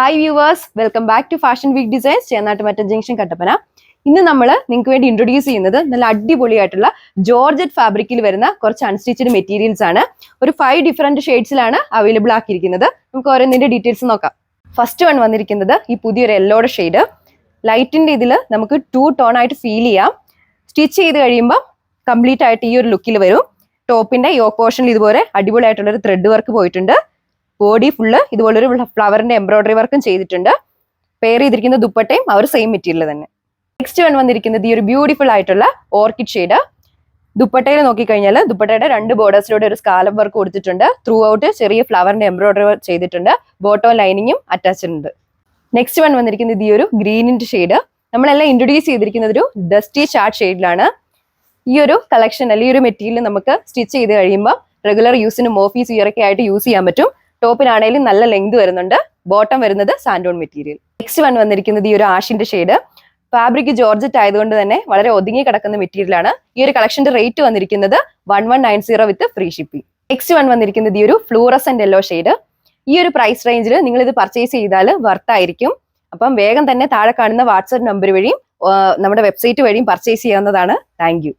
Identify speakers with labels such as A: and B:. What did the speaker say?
A: Hi viewers, welcome back to Fashion Week Designs, Chennattumattam junction, Kattappana. ഇന്ന് നമ്മൾ നിങ്ങൾക്ക് വേണ്ടി ഇൻട്രൊഡ്യൂസ് ചെയ്യുന്നത് നല്ല അടിപൊളിയായിട്ടുള്ള ജോർജറ്റ് ഫാബ്രിക്കിൽ വരുന്ന കുറച്ച് അൺസ്റ്റിച്ചഡ് മെറ്റീരിയൽസ് ആണ്. ഒരു 5 ഡിഫറെന്റ് ഷെയ്ഡ്സിലാണ് അവൈലബിൾ ആക്കിയിരിക്കുന്നത്. നമുക്ക് ഓരോന്നിന്റെ ഡീറ്റെയിൽസ് നോക്കാം. ഫസ്റ്റ് വൺ വന്നിരിക്കുന്നത് ഈ പുതിയൊരു യെല്ലോയുടെ ഷെയ്ഡ്. ലൈറ്റിന്റെ ഇതിൽ നമുക്ക് 2 ടോൺ ആയിട്ട് ഫീൽ ചെയ്യാം. സ്റ്റിച്ച് ചെയ്ത് കഴിയുമ്പോൾ കംപ്ലീറ്റ് ആയിട്ട് ഈ ഒരു ലുക്കിൽ വരും. ടോപ്പിന്റെ യോക്ക് പോർഷനിൽ ഇതുപോലെ അടിപൊളിയായിട്ടുള്ള ഒരു ത്രെഡ് വർക്ക് പോയിട്ടുണ്ട്. ബോഡി ഫുള്ള് ഇതുപോലൊരു ഫ്ലവറിന്റെ എംബ്രോയിഡറി വർക്കും ചെയ്തിട്ടുണ്ട്. പെയർ ചെയ്തിരിക്കുന്ന ദുപ്പട്ടയും ആ ഒരു സെയിം മെറ്റീരിയൽ തന്നെ. നെക്സ്റ്റ് വൺ വന്നിരിക്കുന്നത് ഈ ഒരു ബ്യൂട്ടിഫുൾ ആയിട്ടുള്ള ഓർക്കിഡ് ഷെയ്ഡ്. ദുപ്പട്ടയിൽ നോക്കിക്കഴിഞ്ഞാൽ ദുപ്പട്ടയുടെ 2 ബോർഡേഴ്സിലൂടെ ഒരു സ്കാലപ്പ് വർക്ക് കൊടുത്തിട്ടുണ്ട്. ത്രൂ ഔട്ട് ചെറിയ ഫ്ലവറിന്റെ എംബ്രോയിഡറി വർക്ക് ചെയ്തിട്ടുണ്ട്. ബോട്ടം ലൈനിങ്ങും അറ്റാച്ച്ഡ് ഉണ്ട്. നെക്സ്റ്റ് വൺ വന്നിരിക്കുന്നത് ഈ ഒരു ഗ്രീനിന്റെ ഷെയ്ഡ്. നമ്മളെല്ലാം ഇൻട്രൊഡ്യൂസ് ചെയ്തിരിക്കുന്നത് ഒരു ഡസ്റ്റി ചാർട്ട് ഷെയ്ഡിലാണ്. ഈ ഒരു കളക്ഷൻ അല്ലെങ്കിൽ ഈ ഒരു മെറ്റീരിയൽ നമുക്ക് സ്റ്റിച്ച് ചെയ്ത് കഴിയുമ്പോൾ റെഗുലർ യൂസിനും ഓഫീസ് വിയറൊക്കെ ആയിട്ട് യൂസ് ചെയ്യാൻ പറ്റും. ടോപ്പിനാണെങ്കിലും നല്ല ലെങ്ത് വരുന്നുണ്ട്. ബോട്ടം വരുന്നത് സാൻഡോൺ മെറ്റീരിയൽ. നെക്സ്റ്റ് വൺ വന്നിരിക്കുന്നത് ഈ ഒരു ആഷിന്റെ ഷെയ്ഡ്. ഫാബ്രിക് ജോർജറ്റ് ആയതുകൊണ്ട് തന്നെ വളരെ ഒതുങ്ങി കിടക്കുന്ന മെറ്റീരിയൽ ആണ്. ഈ ഒരു കളക്ഷന്റെ റേറ്റ് വന്നിരിക്കുന്നത് 1190 വിത്ത് ഫ്രീ ഷിപ്പിംഗ്. നെക്സ്റ്റ് വൺ വന്നിരിക്കുന്നത് ഈ ഒരു ഫ്ലൂറസന്റ് യെല്ലോ ഷെയ്ഡ്. ഈ ഒരു പ്രൈസ് റേഞ്ചിൽ നിങ്ങൾ ഇത് പർച്ചേസ് ചെയ്താൽ വർത്തായിരിക്കും. അപ്പം വേഗം തന്നെ താഴെ കാണുന്ന വാട്സ്ആപ്പ് നമ്പർ വഴിയും നമ്മുടെ വെബ്സൈറ്റ് വഴിയും പർച്ചേസ് ചെയ്യാവുന്നതാണ്. Thank you.